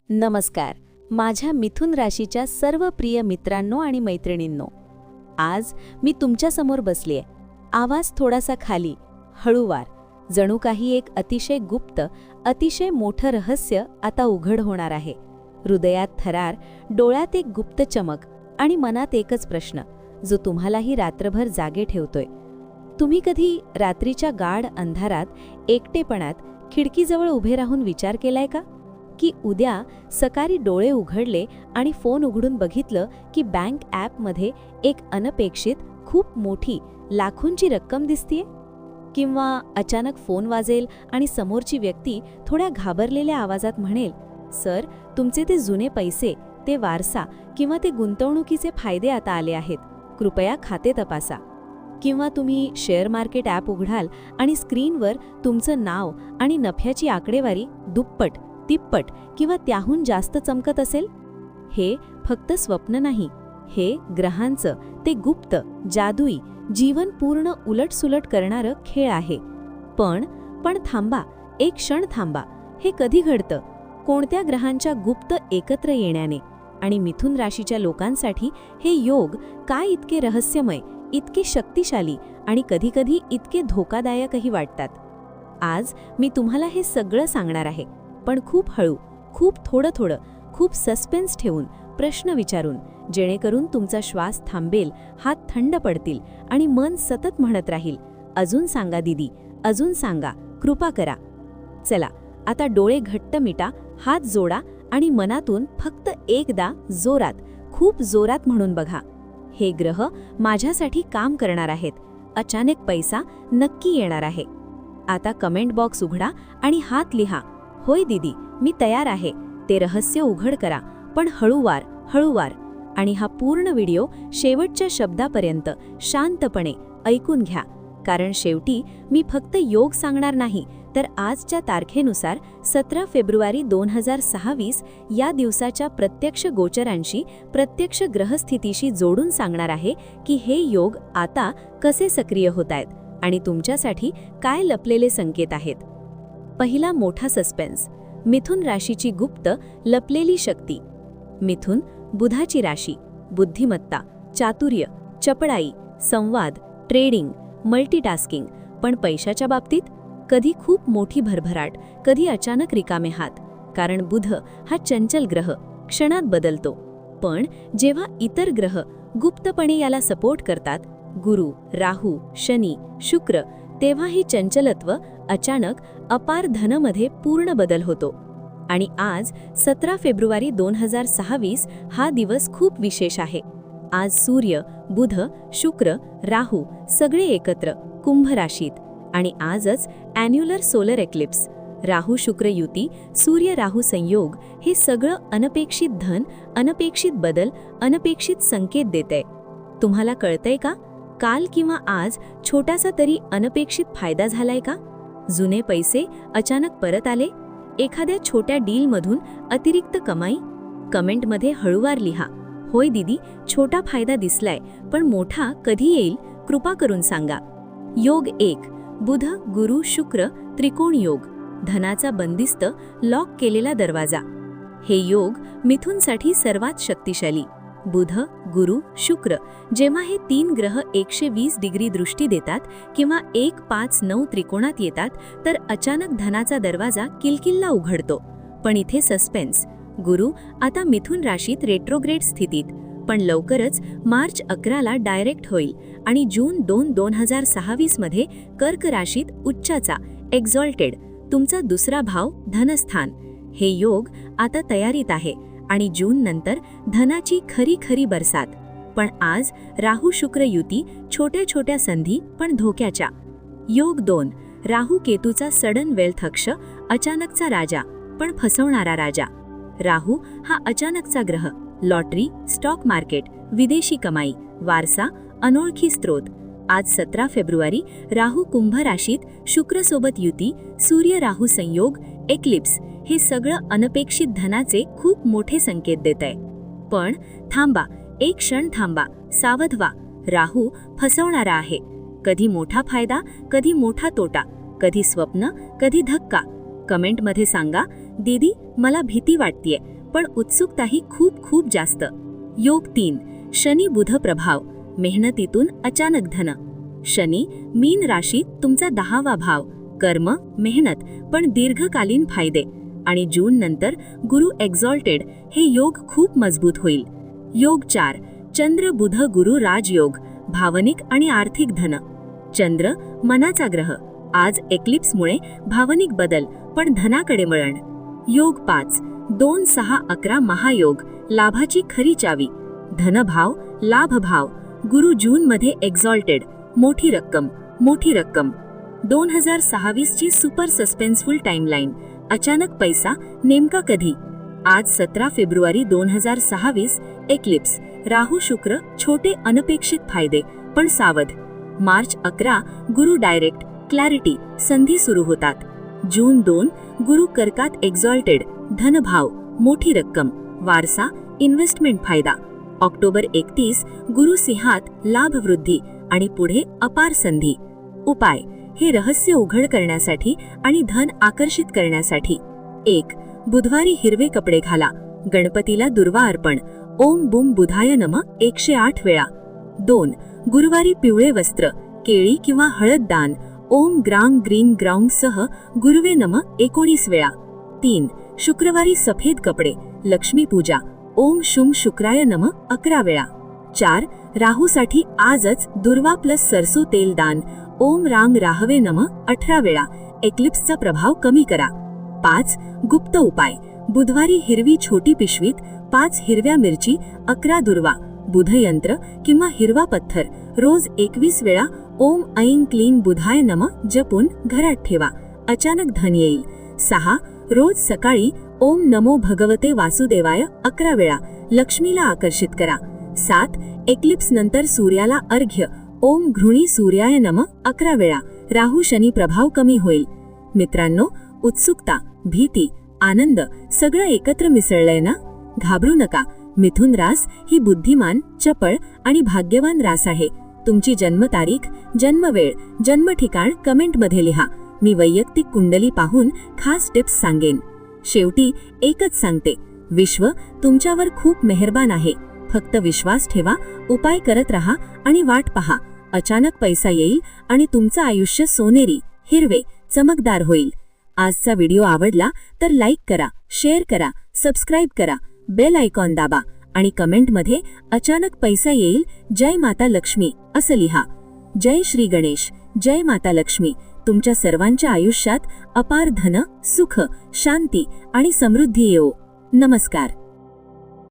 नमस्कार, माझ्या मिथुन राशीच्या सर्व प्रिय मित्रांनो आणि मैत्रिणींनो. आज मी तुमच्यासमोर बसलीये. आवाज थोडासा खाली, हळूवार, जणू काही एक अतिशय गुप्त, अतिशय मोठं रहस्य आता उघड होणार आहे. हृदयात थरार, डोळ्यात एक गुप्त चमक आणि मनात एकच प्रश्न, जो तुम्हालाही रात्रभर जागे ठेवतोय. तुम्ही कधी रात्रीच्या गाढ अंधारात, एकटेपणात खिडकीजवळ उभे राहून विचार केलाय का, की उद्या सकाळी डोळे उघडले आणि फोन उघडून बघितलं की बँक ॲपमध्ये एक अनपेक्षित, खूप मोठी, लाखोंची रक्कम दिसतीये? किंवा अचानक फोन वाजेल आणि समोरची व्यक्ती थोड्या घाबरलेल्या आवाजात म्हणेल, सर, तुमचे ते जुने पैसे, ते वारसा किंवा ते गुंतवणुकीचे फायदे आता आले आहेत, कृपया खाते तपासा. किंवा तुम्ही शेअर मार्केट ॲप उघडाल आणि स्क्रीनवर तुमचं नाव आणि नफ्याची आकडेवारी दुप्पट, तिप्पट किंवा त्याहून जास्त चमकत असेल. हे फक्त स्वप्न नाही, हे ग्रहांचं ते गुप्त, जादुई, जीवन पूर्ण उलटसुलट करणारं खेळ आहे. पण थांबा, एक क्षण थांबा. हे कधी घडतं? कोणत्या ग्रहांच्या गुप्त एकत्र येण्याने? आणि मिथुन राशीच्या लोकांसाठी हे योग काय इतके रहस्यमय, इतके शक्तिशाली आणि कधीकधी इतके धोकादायकही वाटतात? आज मी तुम्हाला हे सगळं सांगणार आहे, पण खूप हळू, खूप थोडं, खूप सस्पेन्स ठेवून, प्रश्न विचारून, जेणेकरून तुमचा श्वास थांबेल, हात थंड पडतील आणि मन सतत म्हणत राहील, अजून सांगा दीदी, अजून सांगा, कृपा करा. चला, आता डोळे घट्ट मिटा, हात जोडा आणि मनातून फक्त एकदा जोरात, खूप जोरात म्हणून बघा, हे ग्रह माझ्यासाठी काम करणार आहेत. अचानक पैसा नक्की येणार आहे. आता कमेंट बॉक्स उघडा आणि हात लिहा, होय दीदी, मी तयार आहे. ते रहस्य उघड करा, पण हळूवार, हळूवार. आणि हा पूर्ण व्हिडिओ शेवटच्या शब्दापर्यंत शांतपणे ऐकून घ्या, कारण शेवटी मी फक्त योग सांगणार नाही, तर आजच्या तारखेनुसार 17 फेब्रुवारी 2026 या दिवसाच्या प्रत्यक्ष गोचरांशी, प्रत्यक्ष ग्रहस्थितीशी जोडून सांगणार आहे की हे योग आता कसे सक्रिय होत आहेत आणि तुमच्यासाठी काय लपलेले संकेत आहेत. पहिला मोठा सस्पेन्स, मिथुन राशीची गुप्त, लपलेली शक्ती. मिथुन, बुधाची राशी. बुद्धिमत्ता, चातुर्य, चपळाई, संवाद, ट्रेडिंग, मल्टीटास्किंग. पण पैशाच्या बाबतीत कधी खूप मोठी भरभराट, कधी अचानक रिकामे हात. कारण बुध हा चंचल ग्रह, क्षणात बदलतो. पण जेव्हा इतर ग्रह गुप्तपणे याला सपोर्ट करतात, गुरु, राहू, शनी, शुक्र, तेव्हा ही चंचलत्व अचानक अपार धनमध्ये पूर्ण बदल होतो. आणि आज 17 फेब्रुवारी 2026 हा दिवस खूप विशेष आहे. आज सूर्य, बुध, शुक्र, राहू सगळे एकत्र कुंभ राशीत. आणि आजच ॲन्युलर सोलर एक्लिप्स, राहू शुक्र युती, सूर्य राहू संयोग. हे सगळं अनपेक्षित धन, अनपेक्षित बदल, अनपेक्षित संकेत देतंय. तुम्हाला कळतंय का? काल किंवा आज छोटासा तरी अनपेक्षित फायदा झालाय का? जुने पैसे अचानक परत आले? एखाद्या छोट्या डीलमधून अतिरिक्त कमाई? कमेंटमध्ये हळूवार लिहा, होय दीदी, छोटा फायदा दिसलाय, पण मोठा कधी येईल, कृपा करून सांगा. योग 1, बुध गुरु शुक्र त्रिकोण योग. धनाचा बंदिस्त, लॉक केलेला दरवाजा. हे योग मिथुनसाठी सर्वात शक्तिशाली. बुध, गुरु, शुक्र, जेव्हा हे 3 ग्रह 120 डिग्री दृष्टी देतात किंवा 1-5-9 त्रिकोणात येतात, तर अचानक धनाचा दरवाजा किलकिल्ला उघडतो. पण इथे सस्पेन्स. गुरु आता मिथुन राशीत रेट्रोग्रेड स्थितीत, पण लवकरच मार्च 11ला डायरेक्ट होईल आणि जून 2, 2026 मध्ये कर्क राशीत उच्चाचा, एक्झॉल्टेड, तुमचा दुसरा भाव, धनस्थान. हे योग आता तयारीत आहे आणि जून नंतर धनाची खरी बरसात. पण आज राहू शुक्र युती, छोट्या छोट्या संधी पण धोक्याच्या. योग 2, राहू केतूचा सडन वेल्थ अक्ष, अचानकचा राजा पण फसवणारा राजा. राहू हा अचानकचा ग्रह, लॉटरी, स्टॉक मार्केट, विदेशी कमाई, वारसा, अनोळखी स्रोत. आज 17 फेब्रुवारी राहू कुंभ राशीत, शुक्रसोबत युती, सूर्य राहू संयोग, एक्लिप्स. हे सगळं अनपेक्षित धनाचे खूप मोठे संकेत देतंय. पण थांबा, एक क्षण थांबा, सावध व्हा. राहू फसवणारा आहे. कधी मोठा फायदा, कधी मोठा तोटा, कधी स्वप्न, कधी धक्का. कमेंटमध्ये सांगा, दीदी, मला भीती वाटतेय, पण उत्सुकताही खूप खूप जास्त. योग 3, शनी बुध प्रभाव, मेहनतीतून अचानक धन. शनी मीन राशीत तुमचा 10वा भाव, कर्म मेहनत पण दीर्घकालीन फायदे. आणि जून नंतर गुरु एक्झॉल्टेड, हे योग खूप मजबूत होईल. योग 4, चंद्र बुध गुरु राजयोग, भावनिक आणि आर्थिक धन. चंद्र मनाचा ग्रह, आज एक्लिप्समुळे भावनिक बदल पण धनाकडे वळण. योग 5, 2, 6, 11 महायोग, लाभाची खरी चावी. धनभाव लाभभाव, गुरु जूनमध्ये एक्झॉल्टेड, मोठी रक्कम मोठी रक्कम. 2026 ची सुपर सस्पेन्सफुल टाइमलाईन. अचानक पैसा नेमका कधी? आज 17 फेब्रुवारी 2026, एक्लिप्स, राहू शुक्र, छोटे अनपेक्षित फायदे पण सावध. मार्च 11, गुरु डायरेक्ट, क्लॅरिटी, संधी सुरू होतात. जून 2, गुरु कर्कात एक्झॉल्टेड, धनभाव, मोठी रक्कम, वारसा, इन्व्हेस्टमेंट फायदा. ऑक्टोबर 31, गुरु सिंहात, लाभ वृद्धी आणि पुढे अपार संधी. उपाय, हे रहस्य उघड करण्यासाठी आणि धन आकर्षित करण्यासाठी. 1. बुधवारी हिरवे कपडे घाला, गणपतीला दुर्वा अर्पण, ओम बुम बुधाय नमः 108 वेळा. 2. गुरुवारी पिवळे वस्त्र, केळी किंवा हळद दान, ओम ग्रांग ग्रीन ग्राउंड सह गुरुवे नमः 19 वेळा. 3. शुक्रवारी सफेद कपडे, लक्ष्मी पूजा, ओम शुम शुक्राय नमः 11 वेळा. 4. राहूसाठी आजच दुर्वा प्लस सरसो तेल दान, ओम रांग राहवे नमः 18 वेळा, एक्लिप्सचा प्रभाव कमी करा. 5. गुप्त उपाय, बुधवारी हिरवी छोटी पिशवीत 5 हिरव्या मिरची, 11 दुर्वा, बुधयंत्र किंवा हिरवा पत्थर, रोज 21 वेळा ओम ऐं क्लीं बुधाय नमः जपून घरात ठेवा, अचानक धन येईल. 6. रोज सकाळी ओम नमो भगवते वासुदेवाय 11 वेळा, लक्ष्मीला आकर्षित करा. 7. एक्लिप्स नंतर सूर्याला अर्घ्य, ओम घृणी सूर्याय नमः 11 वेळा, राहू शनी प्रभाव कमी होईल. मित्रांनो, उत्सुकता, भीती, आनंद सगळं एकत्र मिसळलंय ना? घाबरू नका. मिथुन रास ही बुद्धिमान, चपळ आणि भाग्यवान रास आहे. तुमची जन्मतारीख, जन्मवेळ, जन्मठिकाण कमेंटमध्ये लिहा. मी वैयक्तिक कुंडली पाहून खास टिप्स सांगेन. शेवटी एकच सांगते, विश्व तुमच्यावर खूप मेहरबान आहे. फक्त विश्वास ठेवा, उपाय करत रहा आणि वाट पहा. अचानक पैसा येईल आणि तुमचं आयुष्य सोनेरी, हिरवे, चमकदार होईल. आजचा व्हिडिओ आवडला तर लाईक करा, शेअर करा, सबस्क्राईब करा, बेल आयकॉन दाबा आणि कमेंटमध्ये अचानक पैसा येईल, जय माता लक्ष्मी असं लिहा. जय श्री गणेश, जय माता लक्ष्मी. तुमच्या सर्वांच्या आयुष्यात अपार धन, सुख, शांती आणि समृद्धी येवो. नमस्कार.